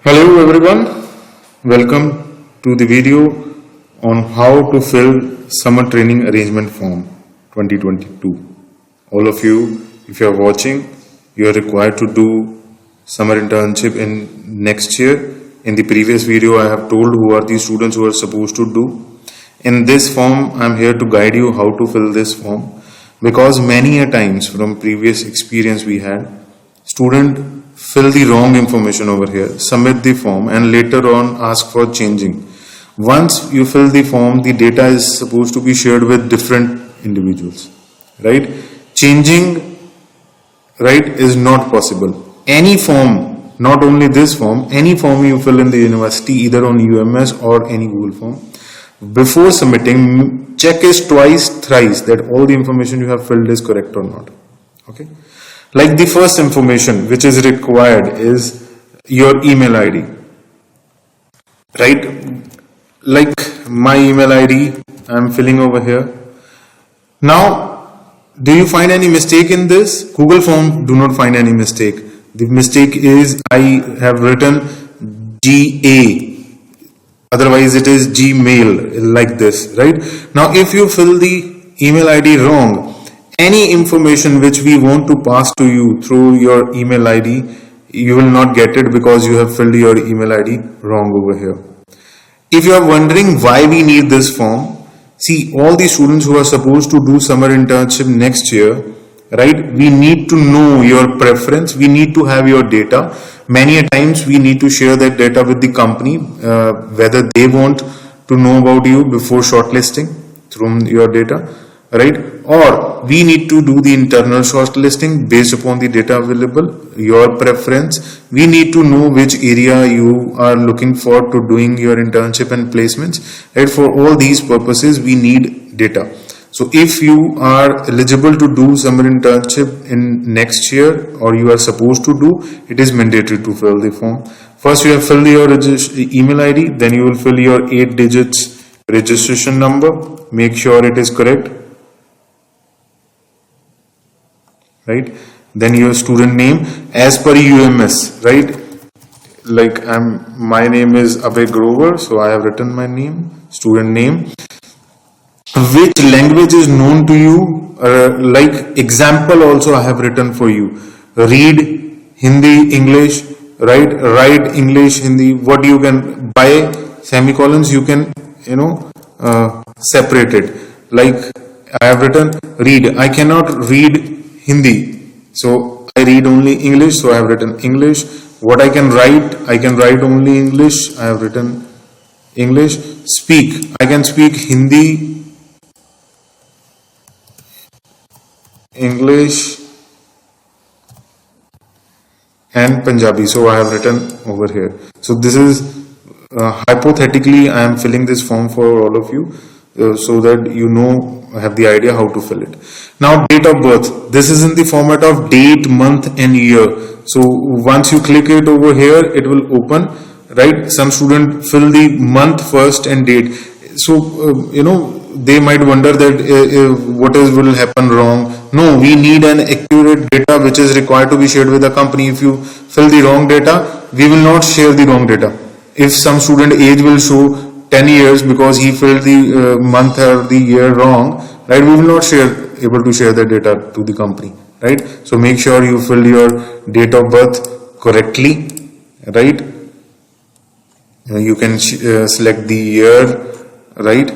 Hello everyone, welcome to the video on how to fill summer training arrangement form 2022. All of you, if you are watching, you are required to do summer internship in next year. In the previous video I have told who are the students who are supposed to do. In this form I am here to guide you how to fill this form, because many a times from previous experience we had, student fill the wrong information over here, submit the form and later on ask for changing. Once you fill the form, the data is supposed to be shared with different individuals, right? Changing, right, is not possible. Any form, not only this form, any form you fill in the university, either on UMS or any Google form, before submitting, check it twice, thrice that all the information you have filled is correct or not. Okay. Like the first information which is required is your email ID, right? Like my email ID I am filling over here. Now, do you find any mistake in this? Google form, do not find any mistake. The mistake is I have written GA, otherwise it is Gmail, like this, right? Now, if you fill the email ID wrong, any information which we want to pass to you through your email ID, you will not get it because you have filled your email ID wrong over here. If you are wondering why we need this form, see, all the students who are supposed to do summer internship next year, right, we need to know your preference, we need to have your data. Many a times we need to share that data with the company, whether they want to know about you before shortlisting through your data, right? Or we need to do the internal shortlisting based upon the data available, your preference. We need to know which area you are looking for to doing your internship and placements, right? For all these purposes, we need data. So if you are eligible to do summer internship in next year, or you are supposed to do, it is mandatory to fill the form. First you have filled your email ID, then you will fill your 8 digits registration number. Make sure it is correct, right? Then your student name as per UMS, right? Like my name is Abhay Grover, so I have written my name, student name. Which language is known to you, like example also I have written for you. Read Hindi, English, right? Write English, Hindi. What you can, by semicolons you can, separate it. Like I have written read. I cannot read Hindi, so I read only English, so I have written English. What I can write only English, I have written English. Speak, I can speak Hindi, English and Punjabi, so I have written over here. So this is hypothetically I am filling this form for all of you, so that you have the idea how to fill it. Now, date of birth, this is in the format of date, month and year. So once you click it over here, it will open, right? Some student fill the month first and date. So they might wonder that will happen wrong. No, we need an accurate data which is required to be shared with the company. If you fill the wrong data, we will not share the wrong data. If some student age will show 10 years because he filled the month or the year wrong, right, we will not able to share the data to the company, right? So make sure you fill your date of birth correctly, right? You can select the year, right?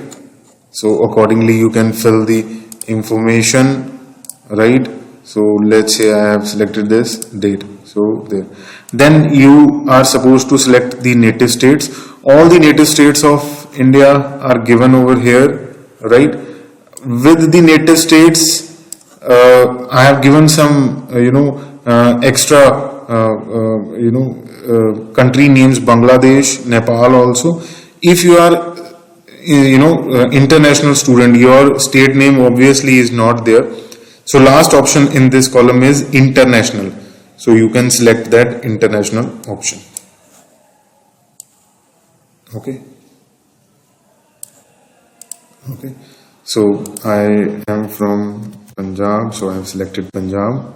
So accordingly you can fill the information, right? So let's say I have selected this date, so there. Then you are supposed to select the native states. All the native states of India are given over here, right? With the native states, I have given some, extra, country names, Bangladesh, Nepal also. If you are, international student, your state name obviously is not there. So last option in this column is international. So you can select that international option. Okay. So I am from Punjab, so I have selected Punjab.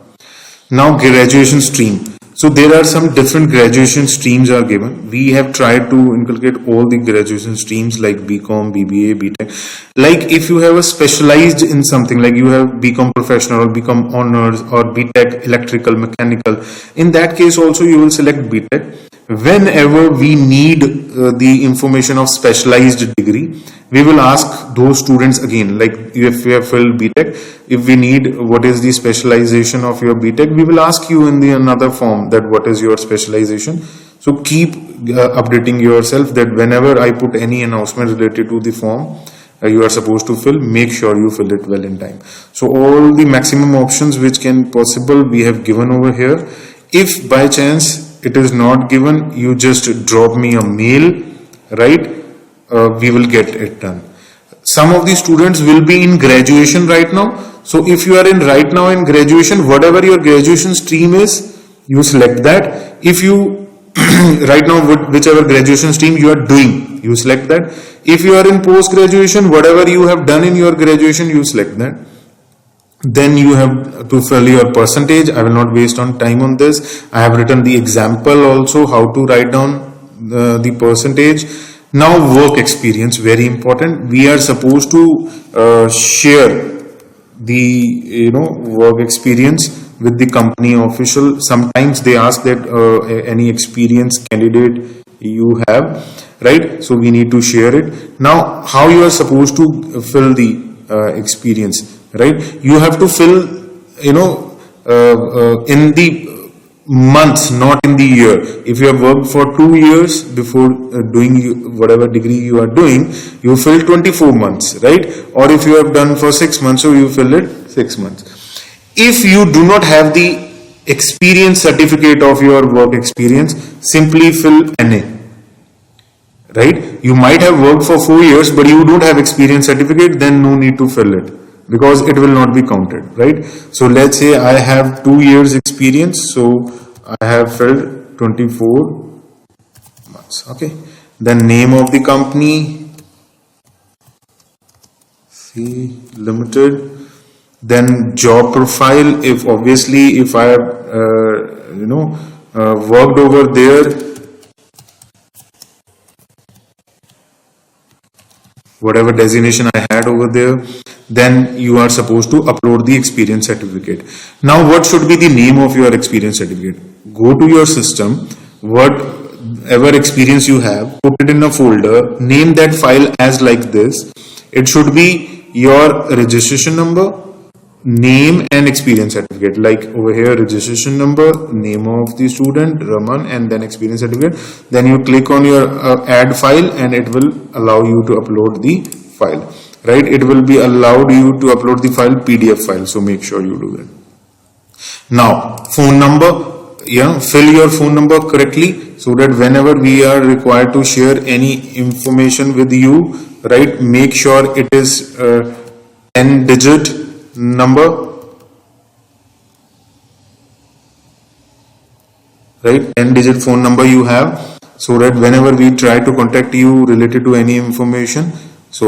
Now graduation stream. So there are some different graduation streams are given. We have tried to inculcate all the graduation streams like BCom, BBA, BTech. Like if you have a specialized in something, like you have BCom professional or BCom honors or BTech electrical, mechanical, in that case also you will select BTech. Whenever we need the information of specialized degree, we will ask those students again, like if you have filled BTech, if we need what is the specialization of your BTech, we will ask you in the another form that what is your specialization. So keep updating yourself that whenever I put any announcement related to the form you are supposed to fill, make sure you fill it well in time. So all the maximum options which can possible we have given over here. If by chance it is not given, you just drop me a mail, right? We will get it done. Some of the students will be in graduation right now. So if you are in right now in graduation, whatever your graduation stream is, you select that. If you right now whichever graduation stream you are doing, you select that. If you are in post graduation, whatever you have done in your graduation, you select that. Then you have to fill your percentage. I will not waste on time on this. I have written the example also how to write down the percentage. Now work experience, very important. We are supposed to share the work experience with the company official. Sometimes they ask that any experienced candidate you have, right? So we need to share it. Now how you are supposed to fill the experience, right? You have to fill in the months, not in the year. If you have worked for 2 years before doing whatever degree you are doing, you fill 24 months, right? Or if you have done for 6 months, so you fill it 6 months. If you do not have the experience certificate of your work experience, simply fill NA, right? You might have worked for 4 years, but you don't have experience certificate, then no need to fill it, because it will not be counted, right? So let's say I have 2 years experience, so I have filled 24 months, okay? Then name of the company, C Limited. Then job profile, if obviously if I have worked over there, whatever designation I had over there, then you are supposed to upload the experience certificate. Now what should be the name of your experience certificate? Go to your system, whatever experience you have, put it in a folder, name that file as like this. It should be your registration number, name and experience certificate. Like over here, registration number, name of the student, Raman, and then experience certificate. Then you click on your add file and it will allow you to upload the file, right? It will be allowed you to upload the file PDF file, so make sure you do that. Now phone number, fill your phone number correctly, so that whenever we are required to share any information with you, right, make sure it is 10-digit number, right? 10-digit phone number you have, so that whenever we try to contact you related to any information, so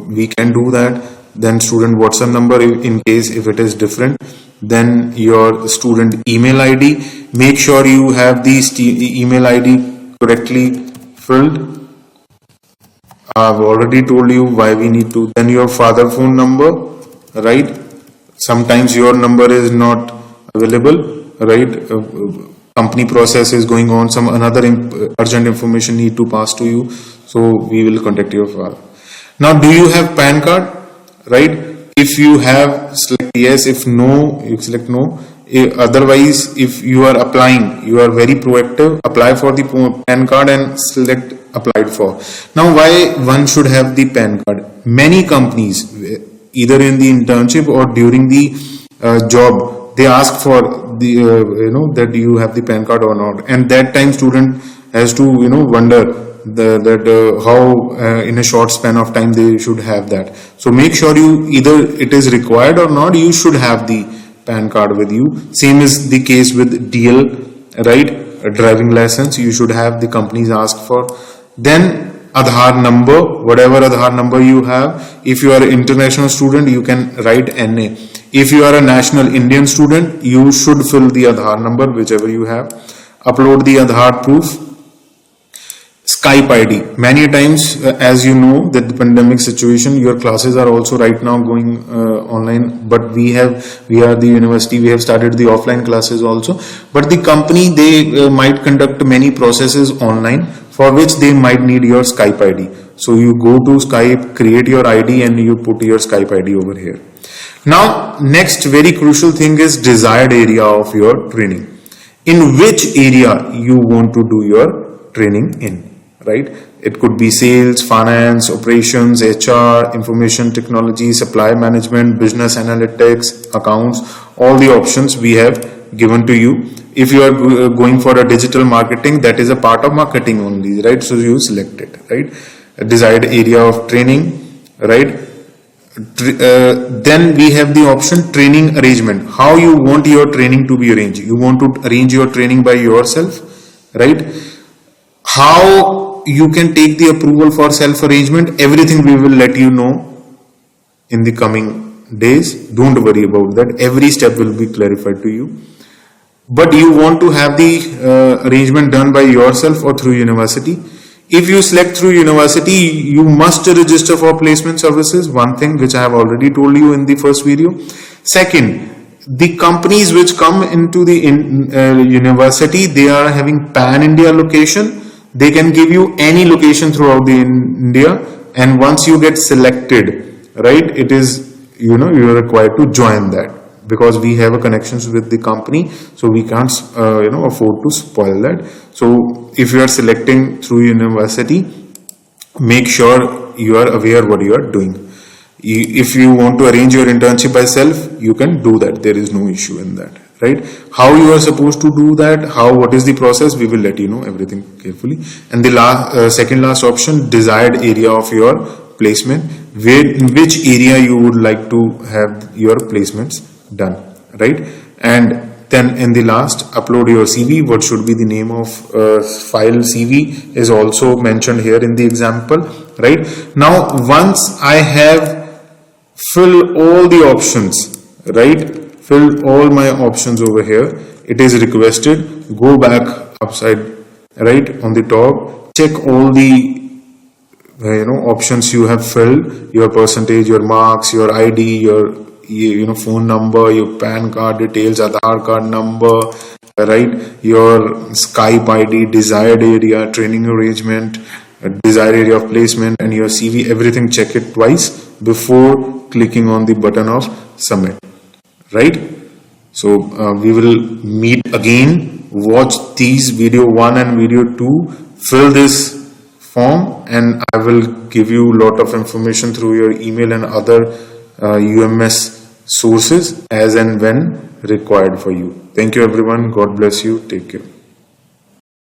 we can do that. Then student WhatsApp number in case if it is different. Then your student email ID, make sure you have the email ID correctly filled. I've already told you why we need to. Then your father phone number, right? Sometimes your number is not available, right? Company process is going on, some another urgent information need to pass to you, so we will contact your father. Now do you have PAN card, right? If you have, select yes. If no, you select no. Otherwise, if you are applying, you are very proactive, apply for the PAN card and select applied for. Now why one should have the PAN card? Many companies, either in the internship or during the job, they ask for the that you have the PAN card or not, and that time student has to wonder how in a short span of time they should have that. So make sure you either it is required or not, you should have the PAN card with you. Same is the case with DL, right? A driving license you should have, the companies ask for. Then Aadhaar number, whatever Aadhaar number you have. If you are an international student, you can write NA. If you are a national Indian student, you should fill the Aadhaar number, whichever you have. Upload the Aadhaar proof. Skype ID. Many times, as you know, that the pandemic situation, your classes are also right now going online, but we are the university, we have started the offline classes also. But the company, they might conduct many processes online, for which they might need your Skype ID. So you go to Skype, create your ID, and you put your Skype ID over here. Now, next very crucial thing is desired area of your training. In which area you want to do your training in, right? It could be sales, finance, operations, HR, information technology, supply management, business analytics, accounts, all the options we have given to you. If you are going for a digital marketing, that is a part of marketing only, right? So you select it, right? A desired area of training, right? Then we have the option training arrangement. How you want your training to be arranged? You want to arrange your training by yourself, right? How you can take the approval for self arrangement? Everything we will let you know in the coming days. Don't worry about that. Every step will be clarified to you. But you want to have the arrangement done by yourself or through university. If you select through university, you must register for placement services. One thing which I have already told you in the first video. Second, the companies which come into the university, they are having pan-India location. They can give you any location throughout the India. And once you get selected, right, it is, you are required to join that. Because we have a connections with the company, so we can't afford to spoil that. So if you are selecting through university, make sure you are aware what you are doing. If you want to arrange your internship by self, you can do that. There is no issue in that, right? How you are supposed to do that, what is the process, we will let you know everything carefully. And the second last option, desired area of your placement, in which area you would like to have your placements done, right? And then in the last, upload your CV. What should be the name of file? CV is also mentioned here in the example, right? Now, once I have filled all the options, right? Filled all my options over here, it is requested, go back upside, right, on the top, check all the options you have filled, your percentage, your marks, your ID, your phone number, your PAN card details, Aadhaar card number, right, your Skype ID, desired area, training arrangement, desired area of placement, and your CV. Everything check it twice before clicking on the button of submit, right? So we will meet again. Watch these video 1 and video 2, fill this form, and I will give you a lot of information through your email and other UMS sources as and when required for you. Thank you everyone. God bless you. Take care.